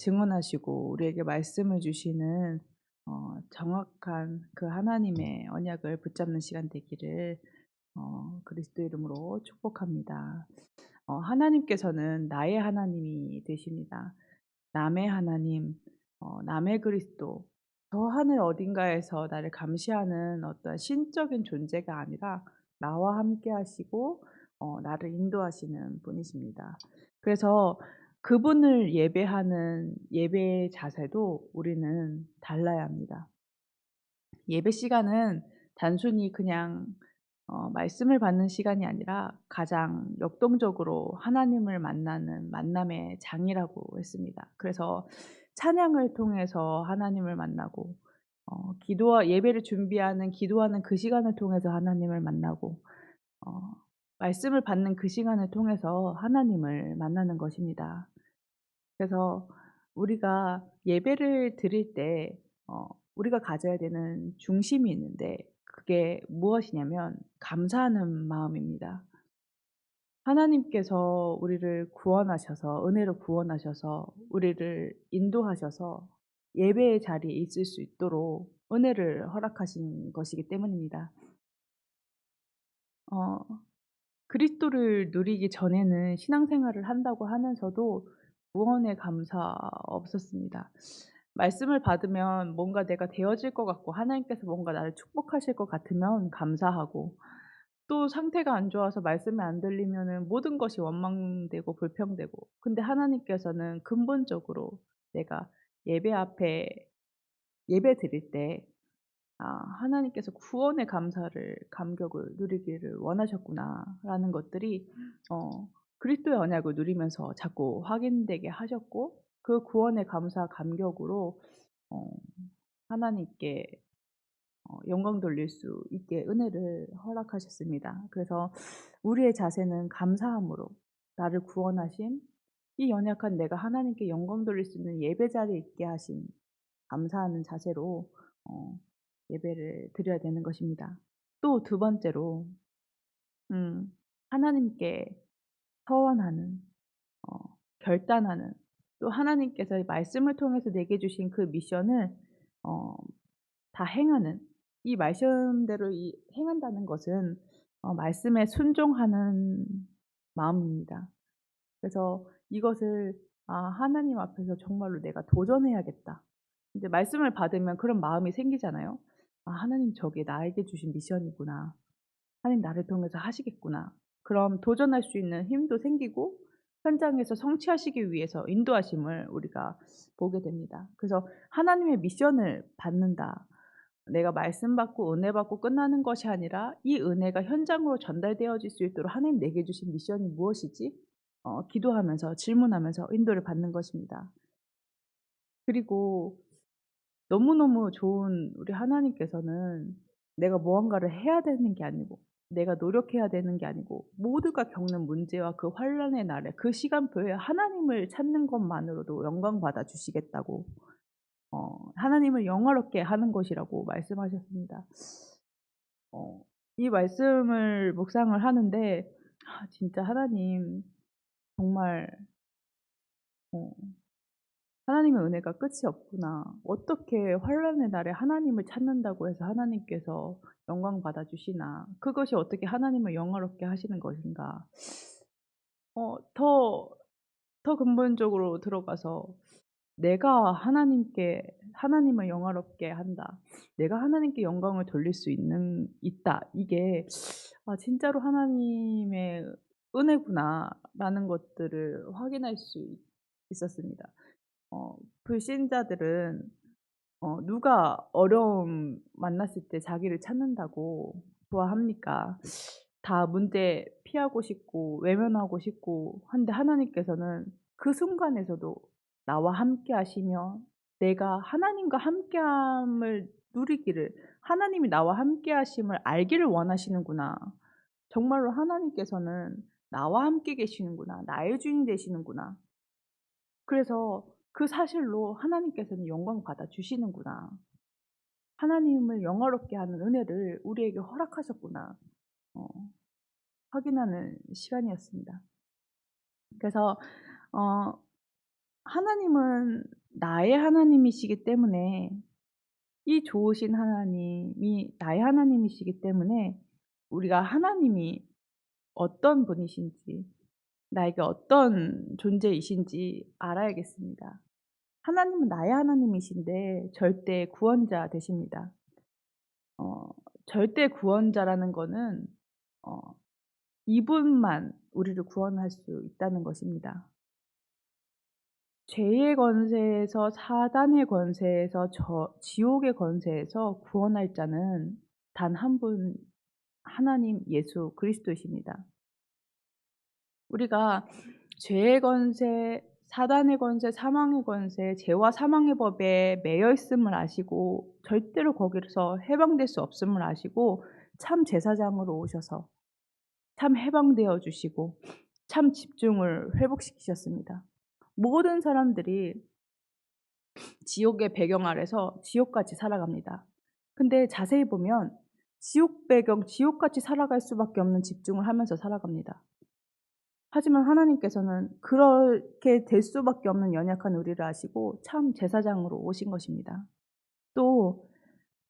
증언하시고 우리에게 말씀을 주시는 정확한 그 하나님의 언약을 붙잡는 시간 되기를 그리스도 이름으로 축복합니다. 하나님께서는 나의 하나님이 되십니다. 남의 하나님, 남의 그리스도, 저 하늘 어딘가에서 나를 감시하는 어떤 신적인 존재가 아니라 나와 함께 하시고 나를 인도하시는 분이십니다. 그래서 그분을 예배하는 예배의 자세도 우리는 달라야 합니다. 예배 시간은 단순히 그냥 말씀을 받는 시간이 아니라 가장 역동적으로 하나님을 만나는 만남의 장이라고 했습니다. 그래서 찬양을 통해서 하나님을 만나고 기도와 예배를 준비하는 기도하는 그 시간을 통해서 하나님을 만나고 어 말씀을 받는 그 시간을 통해서 하나님을 만나는 것입니다. 그래서 우리가 예배를 드릴 때 우리가 가져야 되는 중심이 있는데 그게 무엇이냐면 감사하는 마음입니다. 하나님께서 우리를 구원하셔서 은혜로 구원하셔서 우리를 인도하셔서 예배의 자리에 있을 수 있도록 은혜를 허락하신 것이기 때문입니다. 어 그리스도를 누리기 전에는 신앙생활을 한다고 하면서도 구원의 감사 없었습니다. 말씀을 받으면 뭔가 내가 되어질 것 같고 하나님께서 뭔가 나를 축복하실 것 같으면 감사하고 또 상태가 안 좋아서 말씀이 안 들리면은 모든 것이 원망되고 불평되고 근데 하나님께서는 근본적으로 내가 예배 앞에 예배 드릴 때 '아 하나님께서 구원의 감사를 감격을 누리기를 원하셨구나.'라는 것들이 어 그리스도의 언약을 누리면서 자꾸 확인되게 하셨고 그 구원의 감사 감격으로 어 하나님께 영광 돌릴 수 있게 은혜를 허락하셨습니다. 그래서 우리의 자세는 감사함으로 나를 구원하신 이 연약한 내가 하나님께 영광 돌릴 수 있는 예배 자리에 있게 하신 감사하는 자세로 어 예배를 드려야 되는 것입니다. 또 두 번째로 하나님께 서원하는 어 결단하는 또 하나님께서 이 말씀을 통해서 내게 주신 그 미션을 어 다 행하는 이 말씀대로 이 행한다는 것은 말씀에 순종하는 마음입니다. 그래서 이것을 '아 하나님 앞에서 정말로 내가 도전해야겠다.' 이제 말씀을 받으면 그런 마음이 생기잖아요. '아 하나님 저게 나에게 주신 미션이구나. 하나님 나를 통해서 하시겠구나.' 그럼 도전할 수 있는 힘도 생기고 현장에서 성취하시기 위해서 인도하심을 우리가 보게 됩니다. 그래서 하나님의 미션을 받는다. 내가 말씀 받고 은혜 받고 끝나는 것이 아니라 이 은혜가 현장으로 전달되어질 수 있도록 '하나님 내게 주신 미션이 무엇이지?' 기도하면서 질문하면서 인도를 받는 것입니다. 그리고 너무너무 좋은 우리 하나님께서는 내가 무언가를 해야 되는 게 아니고 내가 노력해야 되는 게 아니고 모두가 겪는 문제와 그 환난의 날에 그 시간표에 하나님을 찾는 것만으로도 영광 받아 주시겠다고 하나님을 영화롭게 하는 것이라고 말씀하셨습니다. 어 이 말씀을 묵상을 하는데 '아 진짜 하나님 정말 어 하나님의 은혜가 끝이 없구나. 어떻게 환난의 날에 하나님을 찾는다고 해서 하나님께서 영광 받아 주시나. 그것이 어떻게 하나님을 영화롭게 하시는 것인가.' 더 근본적으로 들어가서 '내가 하나님께 하나님을 영화롭게 한다. 내가 하나님께 영광을 돌릴 수 있다.' 이게 '아 진짜로 하나님의 은혜구나.'라는 것들을 확인할 수 있었습니다. 불신자들은 누가 어려움 만났을 때 자기를 찾는다고 좋아합니까? 다 문제 피하고 싶고 외면하고 싶고 한데 하나님께서는 그 순간에서도 나와 함께 하시며 내가 하나님과 함께함을 누리기를 하나님이 나와 함께 하심을 알기를 원하시는구나. 정말로 하나님께서는 나와 함께 계시는구나. 나의 주인이 되시는구나. 그래서 그 사실로 하나님께서는 영광 받아 주시는구나. 하나님을 영화롭게 하는 은혜를 우리에게 허락하셨구나. 어 확인하는 시간이었습니다. 그래서 어 하나님은 나의 하나님이시기 때문에, 이 좋으신 하나님이 나의 하나님이시기 때문에 우리가 하나님이 어떤 분이신지, 나에게 어떤 존재이신지 알아야겠습니다. 하나님은 나의 하나님이신데 절대 구원자 되십니다. 어 절대 구원자라는 거는 어 이분만 우리를 구원할 수 있다는 것입니다. 죄의 권세에서, 사단의 권세에서, 지옥의 권세에서 구원할 자는 단 한 분, 하나님 예수 그리스도이십니다. 우리가 죄의 권세, 사단의 권세, 사망의 권세, 죄와 사망의 법에 매여 있음을 아시고 절대로 거기서 해방될 수 없음을 아시고 참 제사장으로 오셔서 참 해방되어 주시고 참 집중을 회복시키셨습니다. 모든 사람들이 지옥의 배경 아래서 지옥같이 살아갑니다. 근데 자세히 보면 지옥같이 살아갈 수밖에 없는 집중을 하면서 살아갑니다. 하지만 하나님께서는 그렇게 될 수밖에 없는 연약한 우리를 아시고 참 제사장으로 오신 것입니다. 또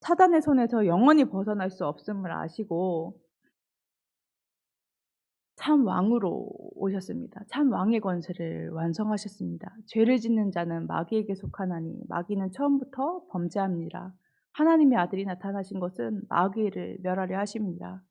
사단의 손에서 영원히 벗어날 수 없음을 아시고 참 왕으로 오셨습니다. 참 왕의 권세를 완성하셨습니다. 죄를 짓는 자는 마귀에게 속하나니 마귀는 처음부터 범죄함이라. 하나님의 아들이 나타나신 것은 마귀를 멸하려 하심이라.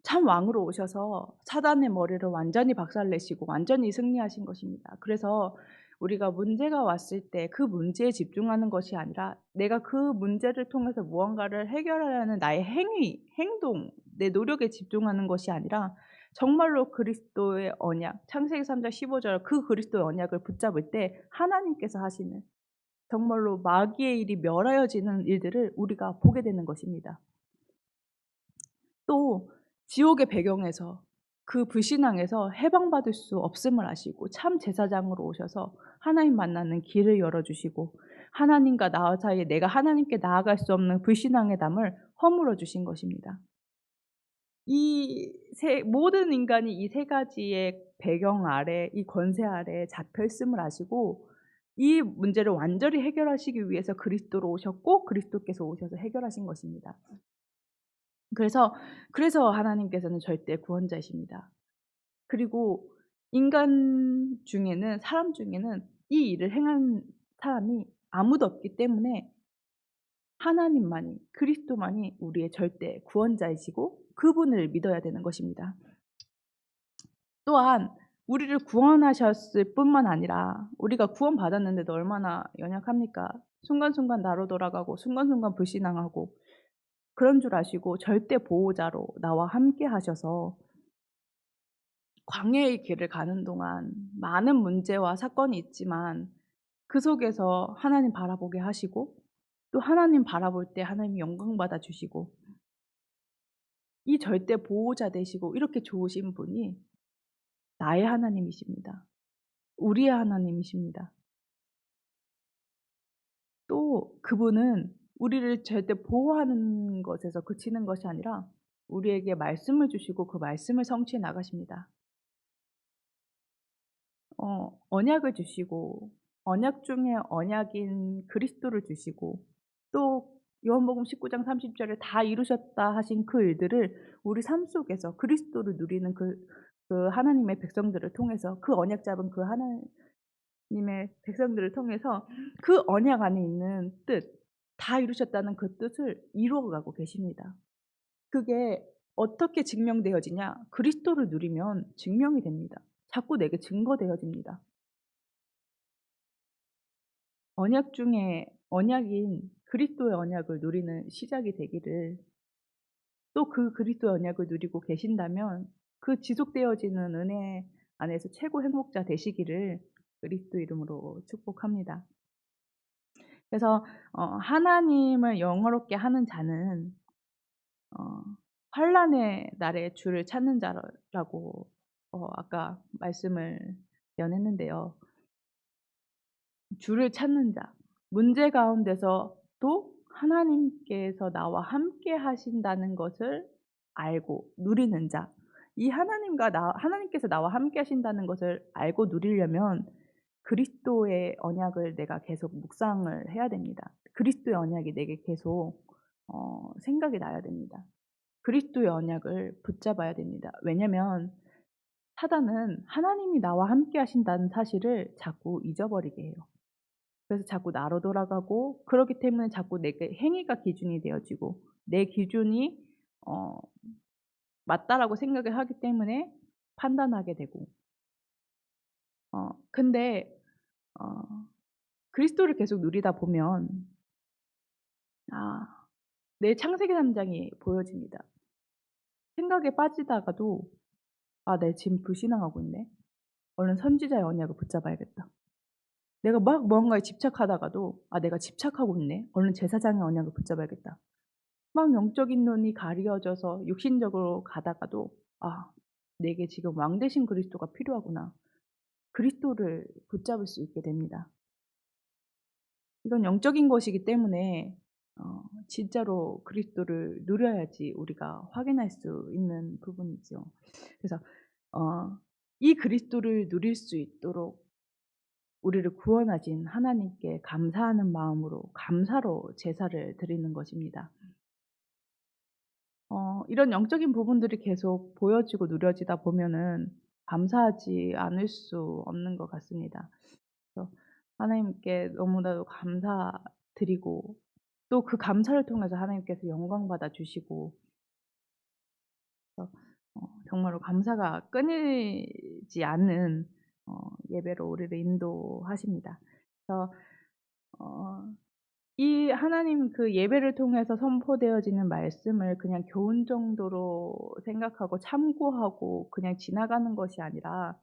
참 왕으로 오셔서 사단의 머리를 완전히 박살내시고 완전히 승리하신 것입니다. 그래서 우리가 문제가 왔을 때 그 문제에 집중하는 것이 아니라 내가 그 문제를 통해서 무언가를 해결하려는 나의 행동, 내 노력에 집중하는 것이 아니라 정말로 그리스도의 언약, 창세기 3장 15절 그 그리스도의 언약을 붙잡을 때 하나님께서 하시는 정말로 마귀의 일이 멸하여지는 일들을 우리가 보게 되는 것입니다. 또 지옥의 배경에서, 그 불신앙에서 해방받을 수 없음을 아시고 참 제사장으로 오셔서 하나님 만나는 길을 열어주시고 하나님과 나 사이에 내가 하나님께 나아갈 수 없는 불신앙의 담을 허물어 주신 것입니다. 모든 인간이 이 세 가지의 배경 아래, 이 권세 아래 잡혀 있음을 아시고 이 문제를 완전히 해결하시기 위해서 그리스도로 오셨고 그리스도께서 오셔서 해결하신 것입니다. 그래서 하나님께서는 절대 구원자이십니다. 그리고 사람 중에는 이 일을 행한 사람이 아무도 없기 때문에 하나님만이, 그리스도만이 우리의 절대 구원자이시고 그분을 믿어야 되는 것입니다. 또한 우리를 구원하셨을 뿐만 아니라 우리가 구원받았는데도 얼마나 연약합니까? 순간순간 나로 돌아가고 순간순간 불신앙하고 그런 줄 아시고 절대 보호자로 나와 함께 하셔서 광야의 길을 가는 동안 많은 문제와 사건이 있지만 그 속에서 하나님 바라보게 하시고 또 하나님 바라볼 때 하나님이 영광 받아 주시고 이 절대 보호자 되시고 이렇게 좋으신 분이 나의 하나님이십니다. 우리의 하나님이십니다. 또 그분은 우리를 절대 보호하는 것에서 그치는 것이 아니라 우리에게 말씀을 주시고 그 말씀을 성취해 나가십니다. 언약을 주시고 언약 중에 언약인 그리스도를 주시고 또 요한복음 19장 30절에 다 이루셨다 하신 그 일들을 우리 삶 속에서 그리스도를 누리는 그 하나님의 백성들을 통해서 그 언약 잡은 그 하나님의 백성들을 통해서 그 언약 안에 있는 뜻, 다 이루셨다는 그 뜻을 이루어가고 계십니다. 그게 어떻게 증명되어지냐? 그리스도를 누리면 증명이 됩니다. 자꾸 내게 증거되어집니다. 언약 중에 언약인 그리스도의 언약을 누리는 시작이 되기를, 또 그 그리스도의 언약을 누리고 계신다면 그 지속되어지는 은혜 안에서 최고 행복자 되시기를 그리스도 이름으로 축복합니다. 그래서 하나님을 영화롭게 하는 자는 환난의 날에 주를 찾는 자라고 아까 말씀을 연했는데요. 주를 찾는 자, 문제 가운데서도 하나님께서 나와 함께 하신다는 것을 알고 누리는 자, 이 하나님께서 나와 함께 하신다는 것을 알고 누리려면 그리스도의 언약을 내가 계속 묵상을 해야 됩니다. 그리스도의 언약이 내게 계속 생각이 나야 됩니다. 그리스도의 언약을 붙잡아야 됩니다. 왜냐면 사단은 하나님이 나와 함께 하신다는 사실을 자꾸 잊어버리게 해요. 그래서 자꾸 나로 돌아가고, 그렇기 때문에 자꾸 내게 행위가 기준이 되어지고, 내 기준이 어 맞다라고 생각을 하기 때문에 판단하게 되고, 근데 어 그리스도를 계속 누리다 보면 아 내 창세기 3 장이 보여집니다. 생각에 빠지다가도 '아 내가 지금 불신앙하고 있네. 얼른 선지자의 언약을 붙잡아야겠다.' 내가 막 뭔가에 집착하다가도 '아 내가 집착하고 있네. 얼른 제사장의 언약을 붙잡아야겠다.' 막 영적인 눈이 가려져서 육신적으로 가다가도 '아 내게 지금 왕 되신 그리스도가 필요하구나.' 그리스도를 붙잡을 수 있게 됩니다. 이건 영적인 것이기 때문에 진짜로 그리스도를 누려야지 우리가 확인할 수 있는 부분이죠. 그래서 어 이 그리스도를 누릴 수 있도록 우리를 구원하신 하나님께 감사하는 마음으로, 감사로 제사를 드리는 것입니다. 이런 영적인 부분들이 계속 보여지고 누려지다 보면은 감사하지 않을 수 없는 것 같습니다. 그래서 하나님께 너무나도 감사드리고, 또 그 감사를 통해서 하나님께서 영광 받아 주시고, 그래서 정말로 감사가 끊이지 않는 예배로 우리를 인도하십니다. 그래서 어 이 하나님 그 예배를 통해서 선포되어지는 말씀을 그냥 교훈 정도로 생각하고 참고하고 그냥 지나가는 것이 아니라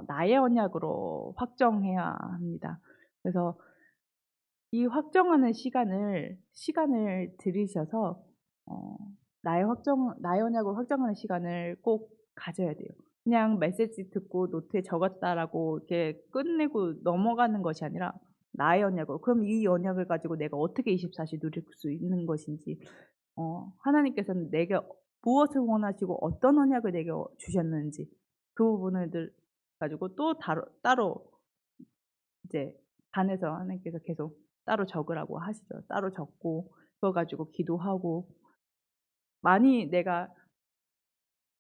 나의 언약으로 확정해야 합니다. 그래서 이 확정하는 시간을 들이셔서 어 나의 언약을 확정하는 시간을 꼭 가져야 돼요. 그냥 메시지 듣고 노트에 적었다라고 이렇게 끝내고 넘어가는 것이 아니라 나의 언약으로, 그럼 이 언약을 가지고 내가 어떻게 24시 누릴 수 있는 것인지, 하나님께서는 내게 무엇을 원하시고 어떤 언약을 내게 주셨는지, 그 부분을 가지고 또 따로 이제 반에서 하나님께서 계속 따로 적으라고 하시죠. 따로 적고 그거 가지고 기도하고, 많이 내가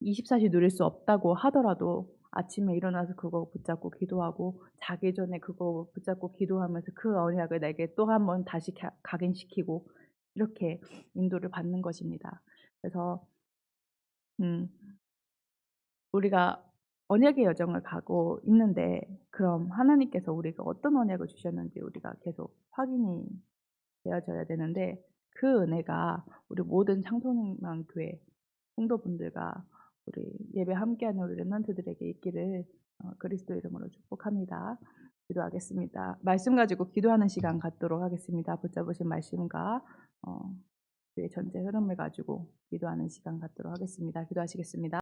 24시 누릴 수 없다고 하더라도 아침에 일어나서 그거 붙잡고 기도하고, 자기 전에 그거 붙잡고 기도하면서 그 언약을 내게 또 한 번 다시 각인시키고, 이렇게 인도를 받는 것입니다. 그래서 음 우리가 언약의 여정을 가고 있는데, 그럼 하나님께서 우리가 어떤 언약을 주셨는지 우리가 계속 확인이 되어져야 되는데, 그 은혜가 우리 모든 청소년 교회 성도분들과 우리 예배 함께하는 우리 렘넌트들에게 있기를 그리스도 이름으로 축복합니다. 기도하겠습니다. 말씀 가지고 기도하는 시간 갖도록 하겠습니다. 붙잡으신 말씀과 교회 전체 흐름을 가지고 기도하는 시간 갖도록 하겠습니다. 기도하시겠습니다.